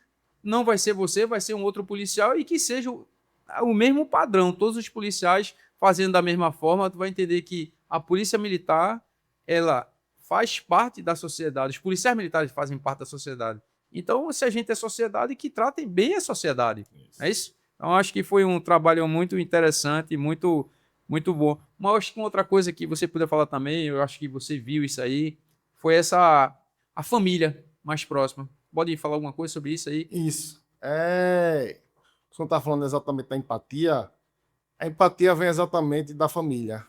não vai ser você, vai ser um outro policial e que seja o mesmo padrão, todos os policiais fazendo da mesma forma, tu vai entender que a polícia militar, ela faz parte da sociedade, os policiais militares fazem parte da sociedade. Então, se a gente é sociedade, que tratem bem a sociedade. Isso. É isso? Então, acho que foi um trabalho muito interessante, muito bom. Mas acho que uma outra coisa que você poderia falar também, eu acho que você viu isso aí, foi a família mais próxima. Pode falar alguma coisa sobre isso aí? Isso. Você não está falando exatamente da empatia. A empatia vem exatamente da família.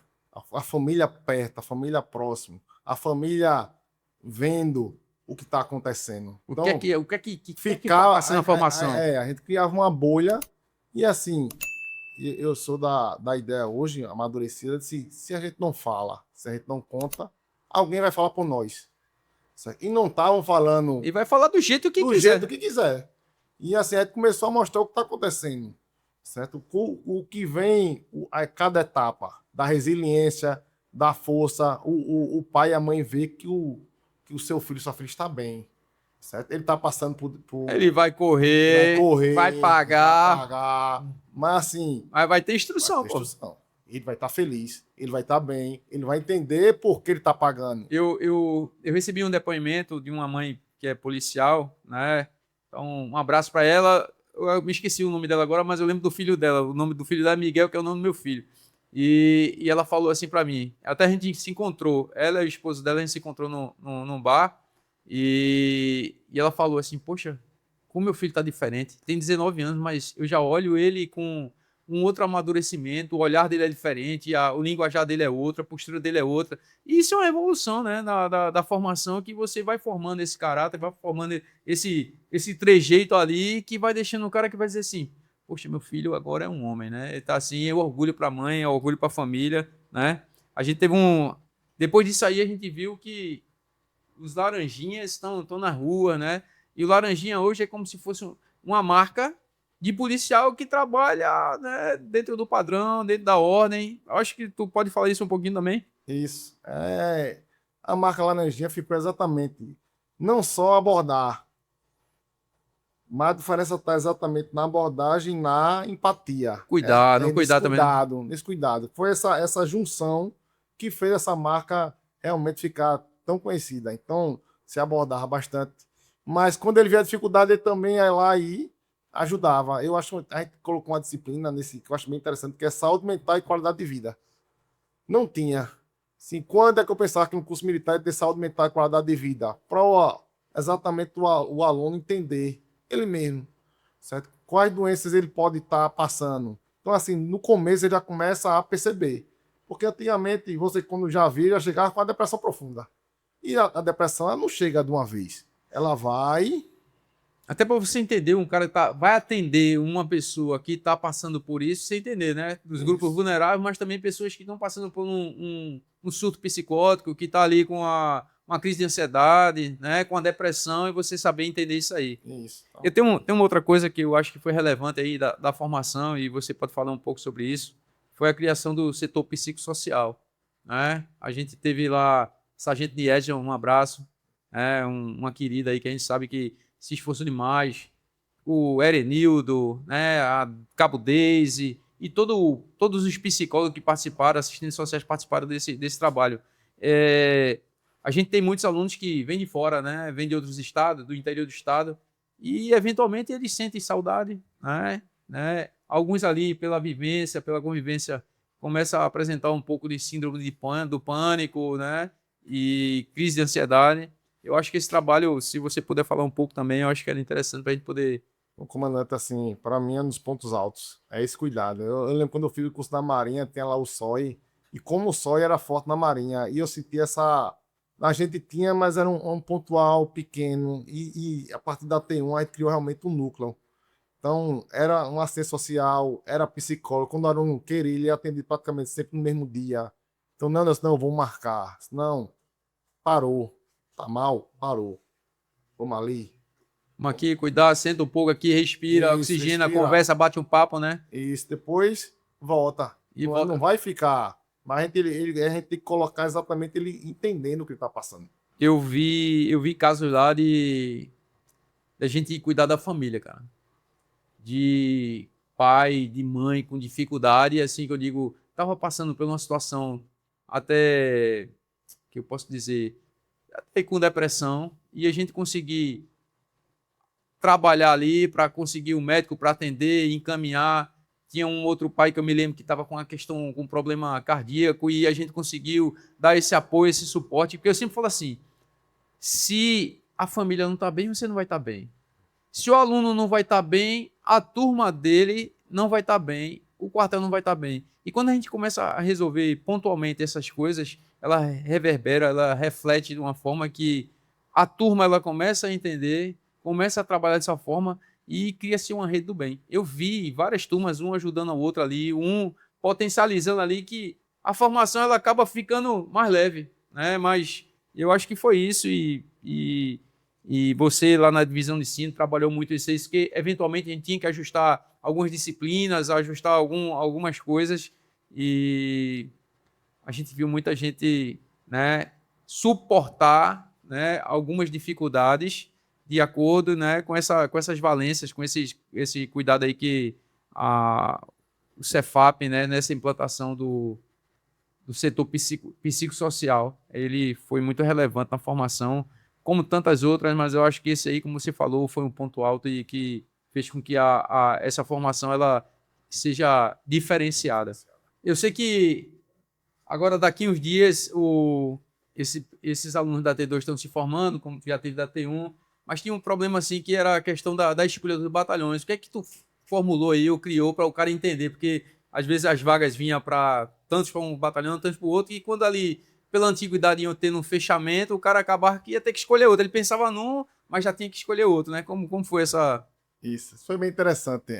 A família perto, a família próximo, a família vendo o que está acontecendo. Então, o que é que ficar passando a formação? A gente criava uma bolha e assim, eu sou da ideia hoje, amadurecida, de se a gente não fala, se a gente não conta, alguém vai falar por nós. Certo? E não estavam falando... E vai falar do jeito que quiser. Do jeito que quiser. E assim, a gente começou a mostrar o que está acontecendo. Certo? O que vem a cada etapa, da resiliência, da força, o pai e a mãe vê que o seu filho, sua filha está bem. Certo? Ele está passando por... Ele vai correr, vai pagar. Mas assim... Mas vai ter instrução, pô. Ele vai estar feliz, ele vai estar bem, ele vai entender por que ele está pagando. Eu recebi um depoimento de uma mãe que é policial, né? Então, um abraço para ela. Eu me esqueci o nome dela agora, mas eu lembro do filho dela. O nome do filho dela é Miguel, que é o nome do meu filho. E ela falou assim para mim. Até a gente se encontrou. Ela e o esposo dela, a gente se encontrou num bar. E ela falou assim: poxa, como meu filho tá diferente. Tem 19 anos, mas eu já olho ele com um outro amadurecimento. O olhar dele é diferente, o linguajar dele é outro, a postura dele é outra. E isso é uma evolução, né? Da formação, que você vai formando esse caráter, vai formando esse trejeito ali, que vai deixando o cara que vai dizer assim: poxa, meu filho agora é um homem, né? Ele tá assim, é orgulho para a mãe, é orgulho para a família, né? A gente teve um... Depois disso aí, a gente viu que os laranjinhas estão na rua, né? E o laranjinha hoje é como se fosse uma marca de policial que trabalha, né, dentro do padrão, dentro da ordem. Acho que tu pode falar isso um pouquinho também. Isso. A marca Laranjinha ficou exatamente não só abordar, mas a diferença está exatamente na abordagem, na empatia. Cuidar, não Nesse cuidar também, né? cuidado, nesse cuidado. Foi essa junção que fez essa marca realmente ficar tão conhecida. Então, se abordava bastante. Mas quando ele via a dificuldade, ele também ia lá e ajudava. Eu acho que a gente colocou uma disciplina nesse que eu acho bem interessante, que é saúde mental e qualidade de vida. Não tinha. Sim, quando é que eu pensava que no curso militar ia ter saúde mental e qualidade de vida? Para exatamente o aluno entender ele mesmo, certo? Quais doenças ele pode estar passando. Então, assim, no começo ele já começa a perceber. Porque antigamente, você quando já via, já chegava com a depressão profunda. E a depressão ela não chega de uma vez. Ela vai... Até para você entender, um cara que vai atender uma pessoa que está passando por isso, você entender, né? Dos grupos vulneráveis, mas também pessoas que estão passando por um surto psicótico, que está ali com uma crise de ansiedade, né? Com a depressão, e você saber entender isso aí. Isso. Eu tenho uma outra coisa que eu acho que foi relevante aí da formação, e você pode falar um pouco sobre isso, foi a criação do setor psicossocial, né? A gente teve lá Sargento Niedja, um abraço, uma querida aí que a gente sabe que se esforçou demais, o Erenildo, né, a Cabo Daisy e todos os psicólogos que participaram, assistentes sociais participaram desse trabalho. A gente tem muitos alunos que vêm de fora, né, vêm de outros estados, do interior do estado, e eventualmente eles sentem saudade, né? Alguns ali pela vivência, pela convivência, começam a apresentar um pouco de síndrome do pânico, né, e crise de ansiedade. Eu acho que esse trabalho, se você puder falar um pouco também, eu acho que era interessante para a gente poder... O comandante, assim, para mim é um dos pontos altos. É esse cuidado. Eu lembro quando eu fiz o curso da Marinha, tinha lá o SOI, e como o SOI era forte na Marinha, e eu senti essa... A gente tinha, mas era um pontual pequeno, e a partir da T1 a gente criou realmente um núcleo. Então, era um assistente social, era psicólogo. Quando o aluno queria, ele atendia praticamente sempre no mesmo dia. Então, não, eu vou marcar. Não, parou. Tá mal? Parou. Vamos ali. Vamos aqui, cuidar, senta um pouco aqui, respira, Isso, oxigena, respira. conversa, bate um papo, né? Isso, depois volta. E Não, volta. não vai ficar. Mas a gente tem que colocar exatamente ele entendendo o que ele está passando. Eu vi casos lá da gente cuidar da família, cara. De pai, de mãe com dificuldade, assim que eu digo, tava passando por uma situação até, que eu posso dizer, até com depressão, e a gente conseguir trabalhar ali para conseguir um médico para atender, encaminhar. Tinha um outro pai que eu me lembro que estava com uma questão, com um problema cardíaco, e a gente conseguiu dar esse apoio, esse suporte, porque eu sempre falo assim, se a família não está bem, você não vai estar bem. Se o aluno não vai estar bem, a turma dele não vai estar bem, o quartel não vai estar bem. E quando a gente começa a resolver pontualmente essas coisas, ela reverbera, ela reflete de uma forma que a turma ela começa a entender, começa a trabalhar dessa forma e cria-se uma rede do bem. Eu vi várias turmas, um ajudando a outra ali, um potencializando ali, que a formação ela acaba ficando mais leve, né? Mas eu acho que foi isso e você lá na divisão de ensino trabalhou muito isso, que eventualmente a gente tinha que ajustar algumas disciplinas, ajustar algumas coisas, e a gente viu muita gente, né, suportar, né, algumas dificuldades de acordo, né, com essas valências, com esse cuidado aí que o Cefap, né, nessa implantação do setor psicossocial, ele foi muito relevante na formação, como tantas outras, mas eu acho que esse aí, como você falou, foi um ponto alto e que fez com que essa formação ela seja diferenciada. Eu sei que agora, daqui uns dias, esses alunos da T2 estão se formando, como já teve da T1, mas tinha um problema assim que era a questão da escolha dos batalhões. O que é que tu formulou aí ou criou para o cara entender? Porque às vezes as vagas vinham para tantos para um batalhão, tantos para o outro, e quando ali, pela antiguidade, iam tendo um fechamento, o cara acabava que ia ter que escolher outro. Ele pensava num, mas já tinha que escolher outro, né? Como foi essa... Isso foi bem interessante.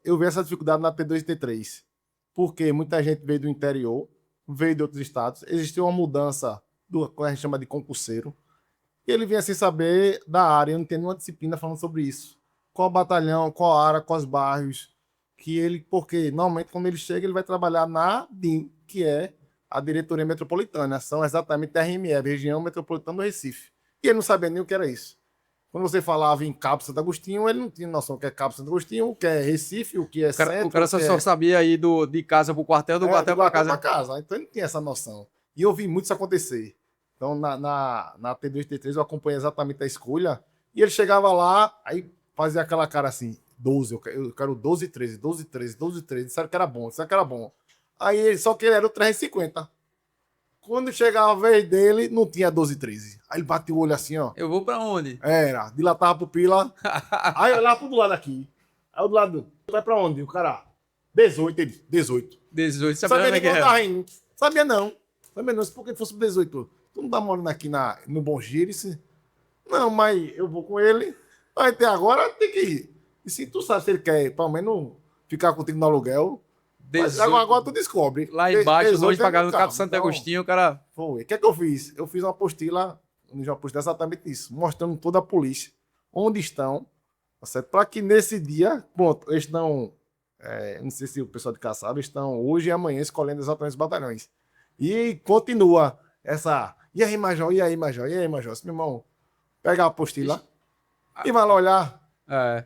Eu vi essa dificuldade na T2 e T3, porque muita gente veio do interior, veio de outros estados, existiu uma mudança do que a gente chama de concurseiro, e ele vinha sem saber da área, não tem nenhuma disciplina falando sobre isso. Qual batalhão, qual área, quais bairros, porque normalmente quando ele chega, ele vai trabalhar na DIM, que é a Diretoria Metropolitana, são exatamente a RME, Região Metropolitana do Recife. E ele não sabia nem o que era isso. Quando você falava em Cabo Santo Agostinho, ele não tinha noção do que é Cabo Santo Agostinho, o que é Recife, o que é centro. O cara só sabia ir de casa pro quartel, do quartel pra casa. Então ele não tinha essa noção. E eu vi muito isso acontecer. Então na T2 T3 eu acompanhei exatamente a escolha, e ele chegava lá, aí fazia aquela cara assim, 12, eu quero 12 13, 12 13, 12 13, disseram que era bom, disseram que era bom. Aí só que ele era o 350. Quando chegava a vez dele, não tinha 12 13. Aí ele bateu o olho assim, ó. Eu vou pra onde? Era, dilatava a pupila. Aí eu olhava pro do lado aqui. Aí o do lado, vai pra onde? O cara, 18, ele, 18. 18, sabia nem quando tava rindo. Sabia não. Se porque fosse 18. Tu não tá morando aqui no Bom Giro? Não, mas eu vou com ele. Aí até agora tem que ir. E se tu sabe se ele quer, pelo menos, ficar contigo no aluguel... Agora tu descobre. Lá embaixo, longe pra cá, no Cabo Santo Agostinho, o cara... Foi. O que é que eu fiz? Eu fiz uma apostila, exatamente isso, mostrando toda a polícia, onde estão, tá certo? Para que nesse dia, pronto, eles estão, não sei se o pessoal de cá sabe, estão hoje e amanhã escolhendo exatamente os batalhões. E continua essa... E aí, Major? E aí, Major? E aí, Major? Meu irmão, pega a apostila e vai lá olhar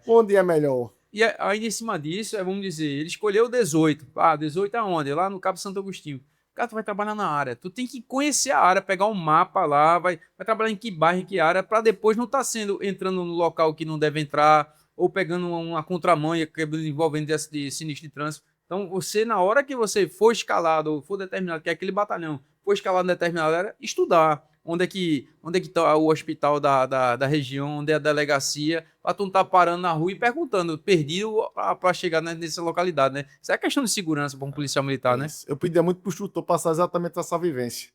onde é melhor. E aí, em cima disso, vamos dizer, ele escolheu 18. 18 aonde? Lá no Cabo Santo Agostinho. Cara, tu vai trabalhar na área. Tu tem que conhecer a área, pegar um mapa lá, vai trabalhar em que bairro, em que área, para depois não estar entrando no local que não deve entrar, ou pegando uma contramão e envolvendo de sinistro de trânsito. Então, você, na hora que você for escalado, ou for determinado que é aquele batalhão, for escalado em determinada área, estudar. Onde é que está o hospital da região, onde é a delegacia, para tu não estar parando na rua e perguntando, perdido para chegar nessa localidade, né? Isso é questão de segurança para um policial militar, né? Eu pedia muito pro instrutor passar exatamente essa vivência.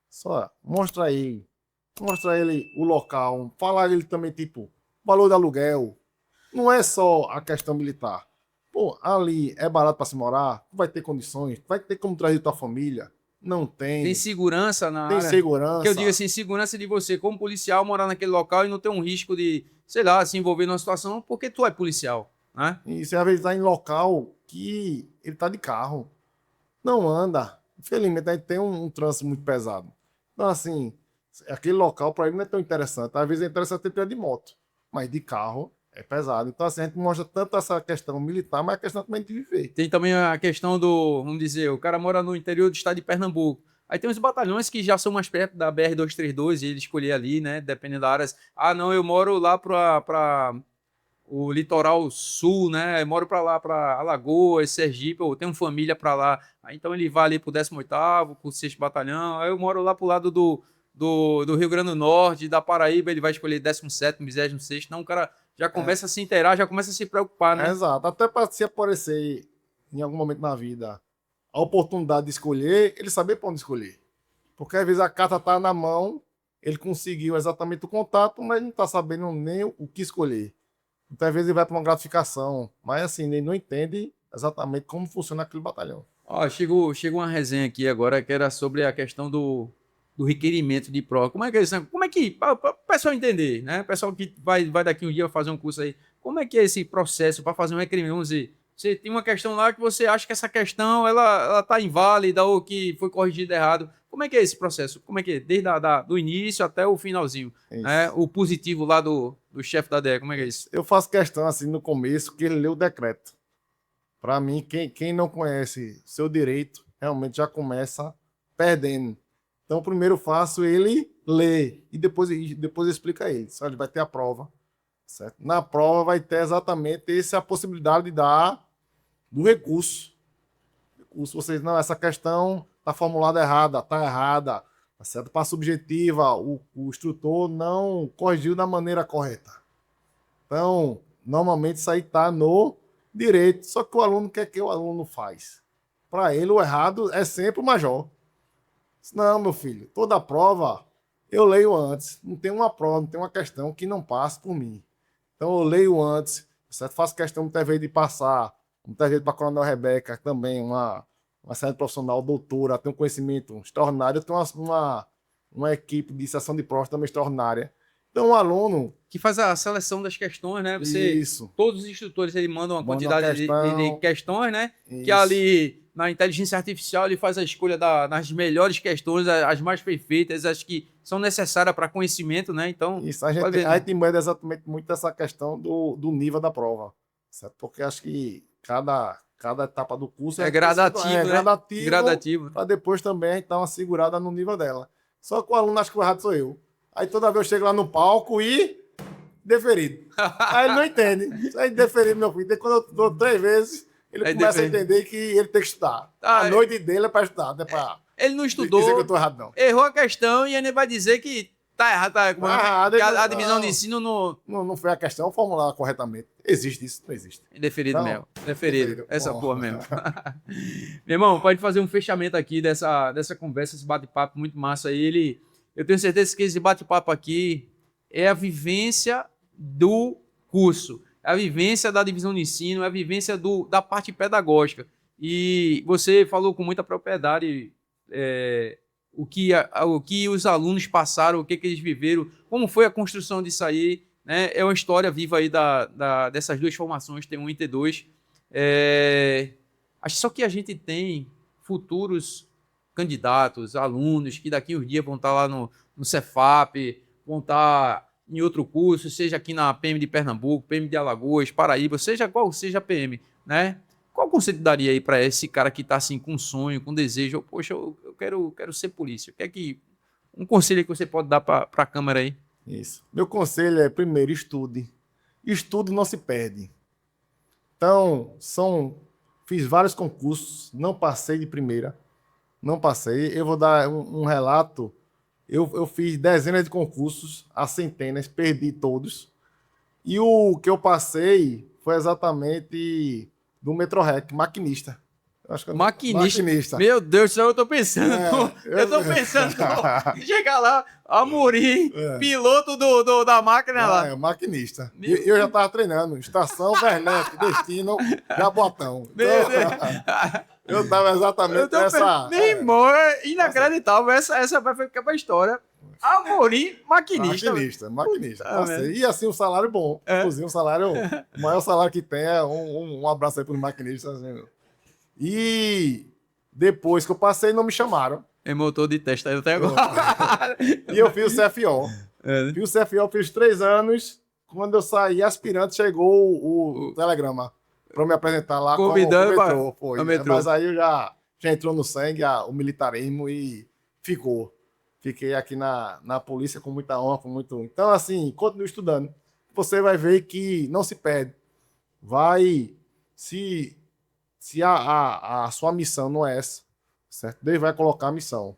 Só mostra ele o local, falar ele também, tipo, valor de aluguel. Não é só a questão militar. Pô, ali é barato para se morar, vai ter condições, vai ter como trazer tua família. Não tem. Tem segurança na área. Tem segurança. Que eu digo assim, segurança de você, como policial, morar naquele local e não ter um risco de, sei lá, se envolver numa situação porque tu é policial, né? E você às vezes tá em local que ele tá de carro. Não anda. Infelizmente, aí tem um trânsito muito pesado. Então, assim, aquele local para ele não é tão interessante. Às vezes é interessante ter de moto, mas de carro é pesado. Então, assim, a gente mostra tanto essa questão militar, mas a questão também de viver. Tem também a questão do, vamos dizer, o cara mora no interior do estado de Pernambuco. Aí tem uns batalhões que já são mais perto da BR-232 e ele escolher ali, né? Dependendo da área. Não, eu moro lá para o litoral sul, né? Eu moro para lá, para Alagoas, Sergipe, ou tenho família para lá. Aí, então ele vai ali pro 18º, pro 6º Batalhão. Aí eu moro lá pro lado do Rio Grande do Norte, da Paraíba, ele vai escolher 17º, 26º. Então o cara já começa a se inteirar, já começa a se preocupar, né? Exato. Até para se aparecer em algum momento na vida a oportunidade de escolher, ele saber para onde escolher. Porque às vezes a carta está na mão, ele conseguiu exatamente o contato, mas não está sabendo nem o que escolher. Então às vezes ele vai para uma gratificação, mas assim, ele não entende exatamente como funciona aquele batalhão. Chegou uma resenha aqui agora que era sobre a questão do requerimento de prova. Como é que para o pessoal entender, né? O pessoal que vai daqui um dia fazer um curso aí, como é que é esse processo para fazer um requerimento? Vamos dizer, você tem uma questão lá que você acha que essa questão ela tá inválida ou que foi corrigida errado. Como é que é esse processo? Como é que é? Desde do início até o finalzinho, né? O positivo lá do chefe da DE, como é que é isso? Eu faço questão assim no começo que ele lê o decreto. Para mim, quem não conhece seu direito realmente já começa perdendo. Então, primeiro eu faço ele ler e depois eu explico a ele. Só ele vai ter a prova, certo? Na prova vai ter exatamente a possibilidade de dar do recurso. Vocês não, essa questão está formulada errada, está errada, tá certo? Para subjetiva, o instrutor não corrigiu da maneira correta. Então, normalmente isso aí está no direito, só que o aluno quer que o aluno faz. Para ele, o errado é sempre o major. Não, meu filho, toda prova eu leio antes. Não tem uma prova, não tem uma questão que não passe por mim. Então eu leio antes, certo? Faço questão muitas vezes de passar, muitas vezes para a Coronel Rebeca também, uma uma saída profissional, doutora, tem um conhecimento extraordinário, tem uma equipe de sessão de prova também extraordinária. Então, o aluno... Que faz a seleção das questões, né? Isso. Todos os instrutores, ele mandam uma Manda quantidade uma de questões, né? Isso. Que ali, na inteligência artificial, ele faz a escolha das melhores questões, as mais perfeitas, as que são necessárias para conhecimento, né? Então, isso, a gente manda exatamente muito essa questão do nível da prova, certo? Porque acho que cada etapa do curso é gradativo, né? Gradativo. Para depois também a gente dar uma segurada no nível dela. Só que o aluno acha que o errado sou eu. Aí toda vez eu chego lá no palco e... deferido. Aí ele não entende. Aí deferido, meu filho. Quando eu dou 3 vezes, ele começa a entender que ele tem que estudar. A noite dele é para estudar, não é para... Ele não estudou, dizer que eu tô errado, não. Errou a questão e ele vai dizer que tá errado. Que a divisão de ensino não foi a questão formular corretamente. Existe isso? Não existe. Deferido mesmo. Deferido. Essa porra mesmo. Meu irmão, pode fazer um fechamento aqui dessa conversa, esse bate-papo muito massa aí. Eu tenho certeza que esse bate-papo aqui é a vivência do curso, é a vivência da divisão de ensino, é a vivência da parte pedagógica. E você falou com muita propriedade o que os alunos passaram, o que eles viveram, como foi a construção disso aí, né? É uma história viva aí dessas duas formações, T1 e T2. Acho só que a gente tem futuros candidatos, alunos, que daqui uns dias vão estar lá no Cefap, vão estar em outro curso, seja aqui na PM de Pernambuco, PM de Alagoas, Paraíba, seja qual seja a PM, né? Qual conselho daria aí para esse cara que está assim com sonho, com desejo? Poxa, eu quero ser polícia. Um conselho que você pode dar para a Câmara aí? Isso. Meu conselho é, primeiro, estude. Estudo não se perde. Então, fiz vários concursos, não passei de primeira. Não passei. Eu vou dar um relato. Eu fiz dezenas de concursos, a centenas, perdi todos. E o que eu passei foi exatamente do Metrorec, maquinista. Maquinista. Meu Deus do céu, eu tô pensando. Chegar lá, Amorim, piloto da máquina lá. É, maquinista. Eu já tava treinando. Estação, Verlete, Destino, Jabotão. Então, eu tava exatamente nessa... Meu irmão, é inacreditável. Essa vai ficar pra história. Amorim, maquinista. Maquinista. E assim, um salário bom. Inclusive, o maior salário que tem é um abraço aí pros maquinistas. Assim. E depois que eu passei, não me chamaram. É motor de teste aí até agora. E eu fiz o CFO. Fiz o CFO, fiz 3 anos. Quando eu saí aspirante, chegou o telegrama para me apresentar lá convidando como metrô. Mas aí eu já entrou no sangue o militarismo e fiquei aqui na polícia com muita honra, com muito... Então, assim, continue estudando. Você vai ver que não se perde. Se a sua missão não é essa, certo? Deus vai colocar a missão.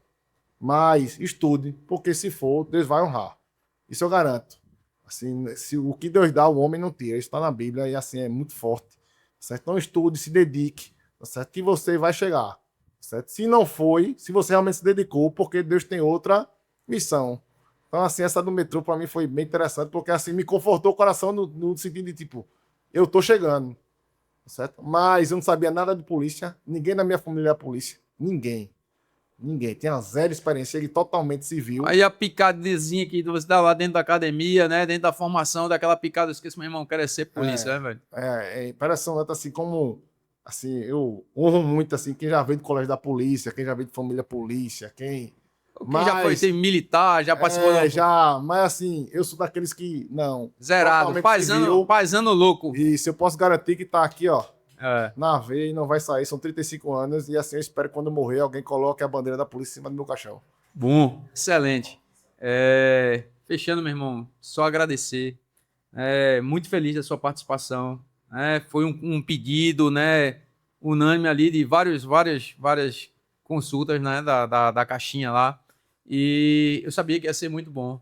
Mas estude, porque se for, Deus vai honrar. Isso eu garanto. Assim, o que Deus dá, o homem não tira. Isso está na Bíblia e assim é muito forte. Certo? Então estude, se dedique, certo? Que você vai chegar. Certo? Se não foi, se você realmente se dedicou, porque Deus tem outra missão. Então, assim, essa do metrô para mim foi bem interessante, porque assim me confortou o coração no sentido de tipo, eu tô chegando. Certo? Mas eu não sabia nada de polícia. Ninguém na minha família é polícia. Ninguém. Tinha zero experiência. Ele totalmente civil. Aí a picadezinha que você dá lá dentro da academia, né? Dentro da formação, daquela picada. Eu esqueço, meu irmão, quero ser polícia, né, velho? Impressionante, assim, como... Assim, eu honro muito, assim, quem já veio do colégio da polícia, quem já veio de família polícia, quem já foi ser militar, já participou... Mas assim, eu sou daqueles que, não... Zerado, paisano louco. Isso, eu posso garantir que tá aqui, ó, na veia e não vai sair, são 35 anos, e assim, eu espero que quando eu morrer, alguém coloque a bandeira da polícia em cima do meu caixão. Bom, excelente. Fechando, meu irmão, só agradecer. Muito feliz da sua participação. Foi um pedido, né, unânime ali de várias consultas, né, da caixinha lá. E eu sabia que ia ser muito bom.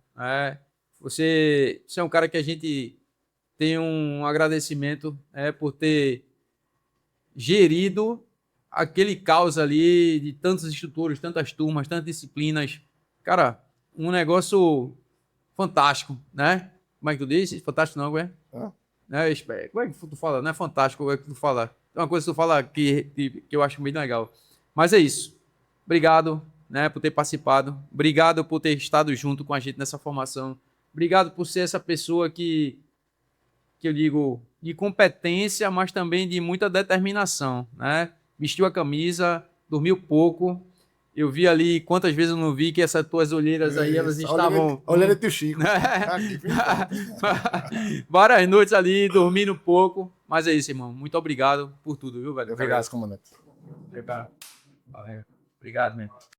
Você é um cara que a gente tem um agradecimento por ter gerido aquele caos ali de tantos instrutores, tantas turmas, tantas disciplinas. Cara, um negócio fantástico, né? Como é que tu disse? Fantástico não, é? Como é que tu fala? Não é fantástico, como é que tu fala? É uma coisa que tu fala que eu acho bem legal. Mas é isso. Obrigado, né, por ter participado. Obrigado por ter estado junto com a gente nessa formação. Obrigado por ser essa pessoa que eu digo, de competência, mas também de muita determinação, né? Vestiu a camisa, dormiu pouco. Eu vi ali, quantas vezes eu não vi que essas tuas olheiras aí, elas estavam... Olhando teu Chico. Aqui, várias noites ali, dormindo pouco. Mas é isso, irmão. Muito obrigado por tudo, viu, velho? Obrigado, comandante. Valeu. Obrigado mesmo.